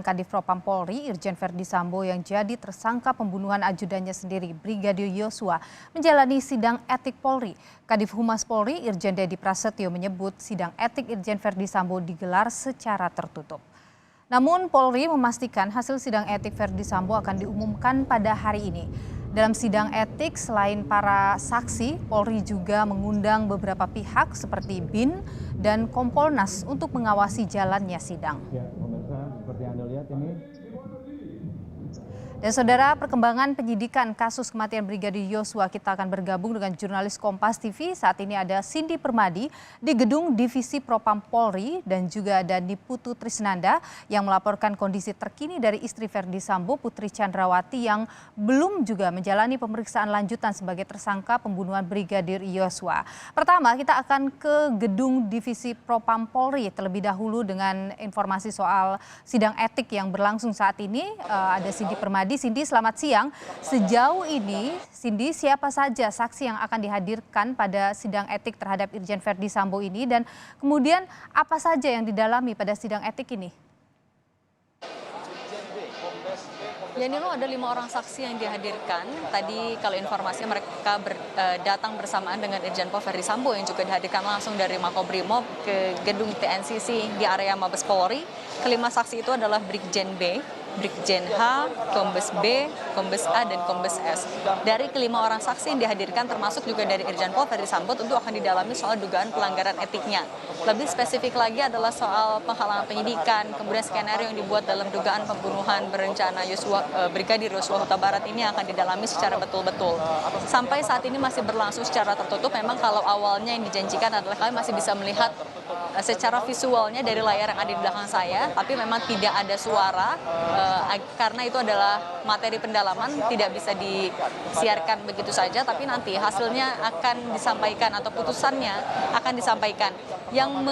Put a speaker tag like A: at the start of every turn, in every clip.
A: Kadif Propam Polri Irjen Verdi Sambo yang jadi tersangka pembunuhan ajudannya sendiri Brigadir Yosua menjalani sidang etik Polri. Kadif Humas Polri Irjen Dedi Prasetyo menyebut sidang etik Irjen Verdi Sambo digelar secara tertutup. Namun Polri memastikan hasil sidang etik Verdi Sambo akan diumumkan pada hari ini. Dalam sidang etik, selain para saksi, Polri juga mengundang beberapa pihak seperti BIN dan Kompolnas untuk mengawasi jalannya sidang.
B: Ya, pemirsa, seperti yang Anda lihat ini.
A: Dan saudara, perkembangan penyidikan kasus kematian Brigadir Yosua, kita akan bergabung dengan jurnalis Kompas TV. Saat ini ada Cindy Permadi di gedung Divisi Propam Polri dan juga ada Niputu Trisnanda yang melaporkan kondisi terkini dari istri Verdi Sambo, Putri Chandrawati, yang belum juga menjalani pemeriksaan lanjutan sebagai tersangka pembunuhan Brigadir Yosua. Pertama, kita akan ke gedung Divisi Propam Polri terlebih dahulu dengan informasi soal sidang etik yang berlangsung saat ini. Ada Cindy Permadi. Cindy, selamat siang. Sejauh ini, Cindy, siapa saja saksi yang akan dihadirkan pada sidang etik terhadap Irjen Verdi Sambo ini, dan kemudian apa saja yang didalami pada sidang etik ini?
C: Ya Nilo, ada 5 orang saksi yang dihadirkan. Tadi kalau informasi mereka datang bersamaan dengan Irjen Pol Verdi Sambo yang juga dihadirkan langsung dari Makobrimob ke gedung TNCC di area Mabes Polri. Kelima saksi itu adalah Brigjen B, Brigjen H, Kombes B, Kombes A, dan Kombes S. Dari kelima orang saksi yang dihadirkan termasuk juga dari Irjen Pol Verdi Sambo tentu akan didalami soal dugaan pelanggaran etiknya. Lebih spesifik lagi adalah soal penghalangan penyidikan, kemudian skenario yang dibuat dalam dugaan pembunuhan berencana Brigadir Yosua Huta Barat ini akan didalami secara betul-betul. Sampai saat ini masih berlangsung secara tertutup. Memang kalau awalnya yang dijanjikan adalah kami masih bisa melihat secara visualnya dari layar yang ada di belakang saya, tapi memang tidak ada suara karena itu adalah materi pendalaman, tidak bisa disiarkan begitu saja, tapi nanti hasilnya akan disampaikan atau putusannya akan disampaikan. Yang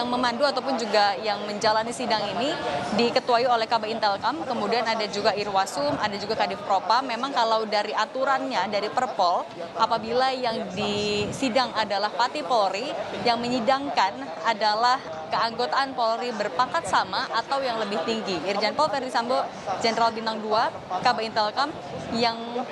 C: memandu ataupun juga yang menjalani sidang ini diketuai oleh Kabak Intelkam, kemudian ada juga Irwasum, ada juga Kadif Propam. Memang kalau dari aturannya, dari Perpol, apabila yang disidang adalah Pati Polri, yang menyidangkan adalah keanggotaan Polri berpangkat sama atau yang lebih tinggi. Irjen Pol Verdi Sambo, Jenderal Bintang 2, Kabak Intelkam, yang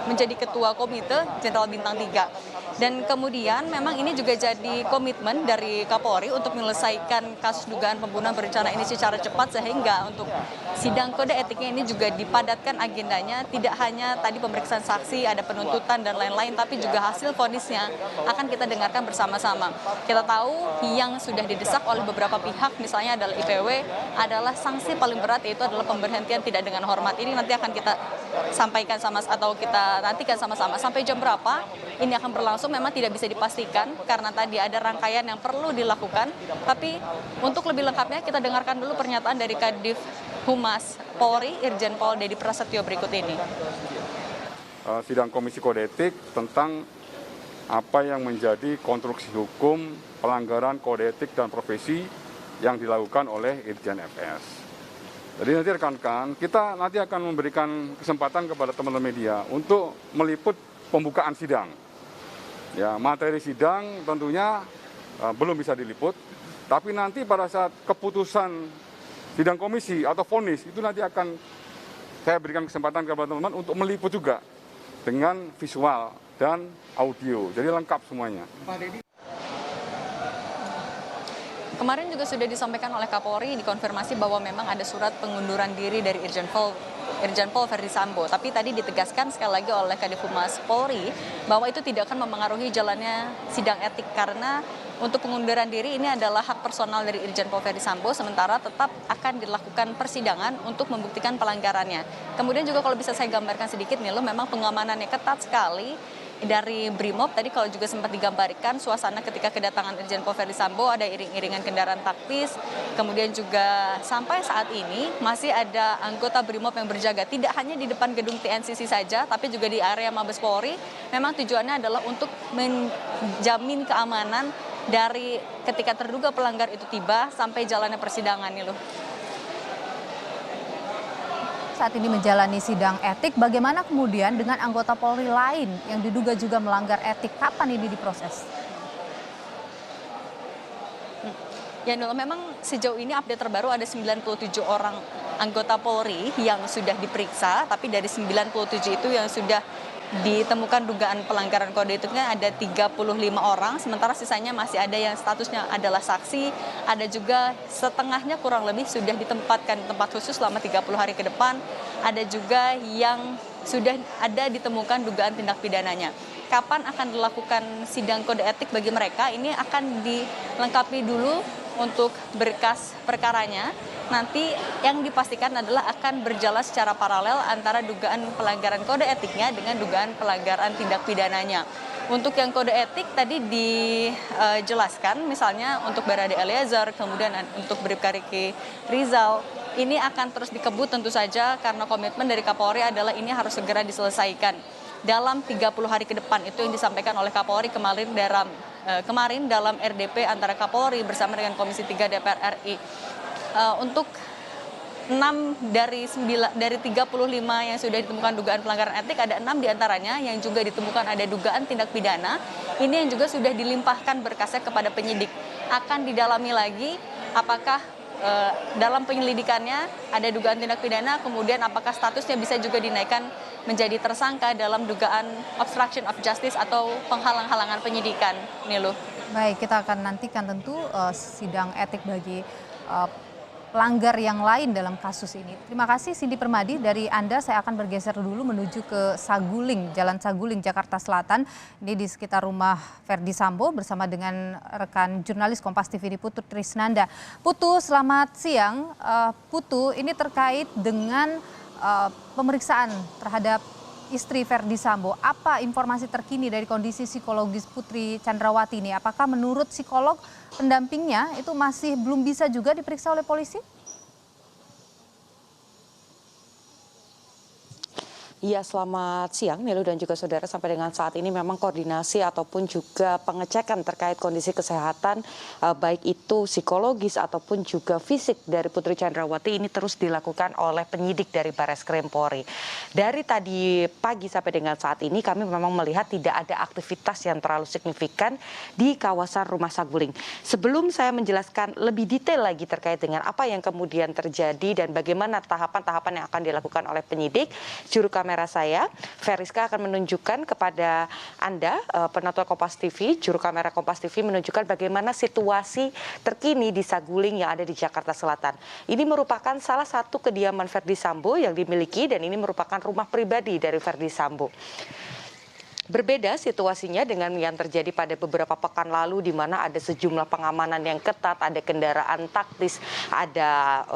C: menjadi ketua komite Jenderal Bintang 3. Dan kemudian memang ini juga jadi komitmen dari Kapolri untuk menyelesaikan kasus dugaan pembunuhan berencana ini secara cepat, sehingga untuk sidang kode etiknya ini juga dipadatkan agendanya. Tidak hanya tadi pemeriksaan saksi, ada penuntutan dan lain-lain, tapi juga hasil vonisnya akan kita dengarkan bersama-sama. Kita tahu yang sudah didesak oleh beberapa pihak, misalnya adalah IPW, adalah sanksi paling berat, yaitu adalah pemberhentian tidak dengan hormat. Ini nanti akan kita sampaikan kita nantikan sama-sama sampai jam berapa ini akan berlangsung. Memang tidak bisa dipastikan karena tadi ada rangkaian yang perlu dilakukan. Tapi untuk lebih lengkapnya kita dengarkan dulu pernyataan dari Kadif Humas Polri Irjen Pol Dedi Prasetyo berikut ini.
D: Sidang Komisi Kode Etik tentang apa yang menjadi konstruksi hukum pelanggaran kode etik dan profesi yang dilakukan oleh Irjen FS. Jadi nanti rekan-rekan, kita nanti akan memberikan kesempatan kepada teman-teman media untuk meliput pembukaan sidang. Ya, materi sidang tentunya belum bisa diliput, tapi nanti pada saat keputusan sidang komisi atau vonis itu nanti akan saya berikan kesempatan kepada teman-teman untuk meliput juga dengan visual dan audio. Jadi lengkap semuanya.
C: Kemarin juga sudah disampaikan oleh Kapolri, dikonfirmasi bahwa memang ada surat pengunduran diri dari Irjen Pol Verdi Sambo. Tapi tadi ditegaskan sekali lagi oleh Kadif Humas Polri bahwa itu tidak akan mempengaruhi jalannya sidang etik, karena untuk pengunduran diri ini adalah hak personal dari Irjen Pol Verdi Sambo, sementara tetap akan dilakukan persidangan untuk membuktikan pelanggarannya. Kemudian juga kalau bisa saya gambarkan sedikit nih, memang pengamanannya ketat sekali. Dari Brimob tadi kalau juga sempat digambarkan suasana ketika kedatangan Irjen Pol Verdi Sambo, ada iring-iringan kendaraan taktis, kemudian juga sampai saat ini masih ada anggota Brimob yang berjaga tidak hanya di depan gedung TNCC saja, tapi juga di area Mabes Polri. Memang tujuannya adalah untuk menjamin keamanan dari ketika terduga pelanggar itu tiba sampai jalannya persidangan nih loh.
A: Saat ini menjalani sidang etik, bagaimana kemudian dengan anggota Polri lain yang diduga juga melanggar etik? Kapan ini diproses?
C: Ya Nul, memang sejauh ini update terbaru ada 97 orang anggota Polri yang sudah diperiksa, tapi dari 97 itu yang sudah ditemukan dugaan pelanggaran kode etiknya ada 35 orang, sementara sisanya masih ada yang statusnya adalah saksi, ada juga setengahnya kurang lebih sudah ditempatkan di tempat khusus selama 30 hari ke depan, ada juga yang sudah ada ditemukan dugaan tindak pidananya. Kapan akan dilakukan sidang kode etik bagi mereka? Ini akan dilengkapi dulu untuk berkas perkaranya. Nanti yang dipastikan adalah akan berjalan secara paralel antara dugaan pelanggaran kode etiknya dengan dugaan pelanggaran tindak pidananya. Untuk yang kode etik tadi dijelaskan, misalnya untuk Barade Eliezer, kemudian untuk Bribka Riki Rizal, ini akan terus dikebut tentu saja karena komitmen dari Kapolri adalah ini harus segera diselesaikan dalam 30 hari ke depan. Itu yang disampaikan oleh Kapolri kemarin dalam RDP antara Kapolri bersama dengan Komisi 3 DPR RI. Untuk 6 dari 35 yang sudah ditemukan dugaan pelanggaran etik, ada 6 diantaranya yang juga ditemukan ada dugaan tindak pidana. Ini yang juga sudah dilimpahkan berkasnya kepada penyidik. Akan didalami lagi apakah dalam penyelidikannya ada dugaan tindak pidana, kemudian apakah statusnya bisa juga dinaikkan menjadi tersangka dalam dugaan obstruction of justice atau penghalang-halangan penyidikan. Nilu.
A: Baik, kita akan nantikan tentu sidang etik bagi pelanggar yang lain dalam kasus ini. Terima kasih Cindy Permadi. Dari Anda saya akan bergeser dulu menuju ke Saguling, Jalan Saguling, Jakarta Selatan. Ini di sekitar rumah Verdi Sambo bersama dengan rekan jurnalis Kompas TV Putu Trisnanda. Putu, selamat siang. Putu, ini terkait dengan pemeriksaan terhadap istri Verdi Sambo. Apa informasi terkini dari kondisi psikologis Putri Chandrawati ini? Apakah menurut psikolog pendampingnya itu masih belum bisa juga diperiksa oleh polisi?
E: Iya, selamat siang Nilu dan juga saudara. Sampai dengan saat ini memang koordinasi ataupun juga pengecekan terkait kondisi kesehatan baik itu psikologis ataupun juga fisik dari Putri Chandrawati ini terus dilakukan oleh penyidik dari Barreskrim Polri. Dari tadi pagi sampai dengan saat ini kami memang melihat tidak ada aktivitas yang terlalu signifikan di kawasan Rumah Saguling. Sebelum saya menjelaskan lebih detail lagi terkait dengan apa yang kemudian terjadi dan bagaimana tahapan-tahapan yang akan dilakukan oleh penyidik, juru kamera saya, Veriska akan menunjukkan kepada Anda, penonton Kompas TV, juru kamera Kompas TV menunjukkan bagaimana situasi terkini di Saguling yang ada di Jakarta Selatan. Ini merupakan salah satu kediaman Verdi Sambo yang dimiliki dan ini merupakan rumah pribadi dari Verdi Sambo. Berbeda situasinya dengan yang terjadi pada beberapa pekan lalu di mana ada sejumlah pengamanan yang ketat, ada kendaraan taktis, ada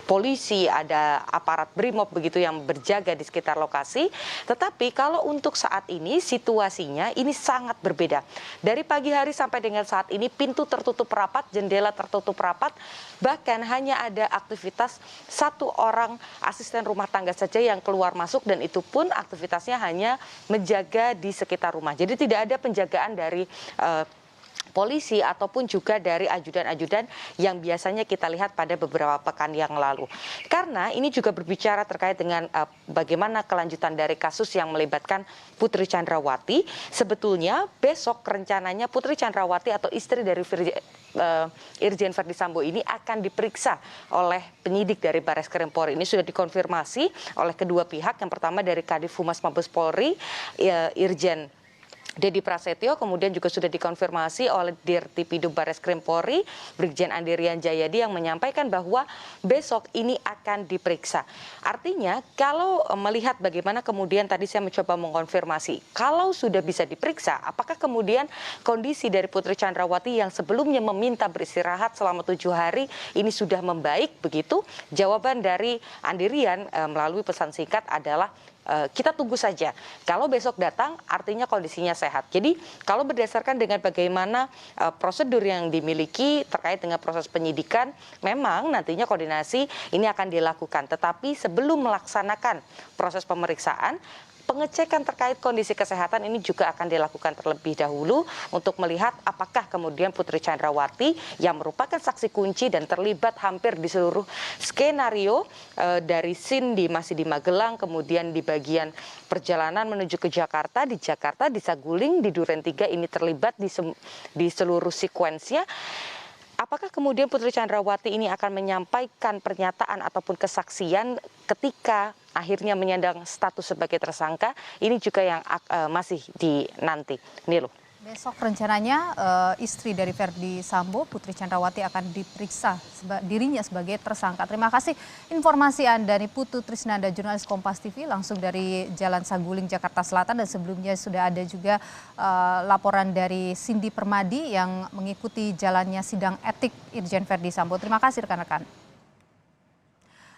E: polisi, ada aparat BRIMOB begitu yang berjaga di sekitar lokasi. Tetapi kalau untuk saat ini situasinya ini sangat berbeda. Dari pagi hari sampai dengan saat ini pintu tertutup rapat, jendela tertutup rapat, bahkan hanya ada aktivitas satu orang asisten rumah tangga saja yang keluar masuk dan itu pun aktivitasnya hanya menjaga di sekitar rumah. Jadi tidak ada penjagaan dari polisi ataupun juga dari ajudan-ajudan yang biasanya kita lihat pada beberapa pekan yang lalu. Karena ini juga berbicara terkait dengan bagaimana kelanjutan dari kasus yang melibatkan Putri Chandrawati. Sebetulnya besok rencananya Putri Chandrawati atau istri dari Irjen Verdi Sambo ini akan diperiksa oleh penyidik dari Barreskrim Polri. Ini sudah dikonfirmasi oleh kedua pihak. Yang pertama dari Kadif Humas Mabes Polri, Irjen Dedi Prasetyo, kemudian juga sudah dikonfirmasi oleh Dirtipidum Barreskrim Polri, Brigjen Andirian Jayadi yang menyampaikan bahwa besok ini akan diperiksa. Artinya kalau melihat bagaimana kemudian tadi saya mencoba mengkonfirmasi, kalau sudah bisa diperiksa, apakah kemudian kondisi dari Putri Chandrawati yang sebelumnya meminta beristirahat selama 7 hari ini sudah membaik begitu? Jawaban dari Andirian melalui pesan singkat adalah kita tunggu saja. Kalau besok datang artinya kondisinya sehat. Jadi kalau berdasarkan dengan bagaimana prosedur yang dimiliki terkait dengan proses penyidikan, memang nantinya koordinasi ini akan dilakukan. Tetapi sebelum melaksanakan proses pemeriksaan, pengecekan terkait kondisi kesehatan ini juga akan dilakukan terlebih dahulu untuk melihat apakah kemudian Putri Chandrawati yang merupakan saksi kunci dan terlibat hampir di seluruh skenario dari scene masih di Magelang, kemudian di bagian perjalanan menuju ke Jakarta, di Saguling, di Duren 3 ini terlibat di seluruh sekuensnya. apakah kemudian Putri Chandrawati ini akan menyampaikan pernyataan ataupun kesaksian ketika akhirnya menyandang status sebagai tersangka? Ini juga yang masih dinanti. Nilu.
A: Besok rencananya istri dari Verdi Sambo, Putri Chandrawati, akan diperiksa dirinya sebagai tersangka. Terima kasih informasi Anda, Putu Trisnanda, jurnalis Kompas TV, langsung dari Jalan Saguling, Jakarta Selatan. Dan sebelumnya sudah ada juga laporan dari Cindy Permadi yang mengikuti jalannya sidang etik Irjen Verdi Sambo. Terima kasih rekan-rekan.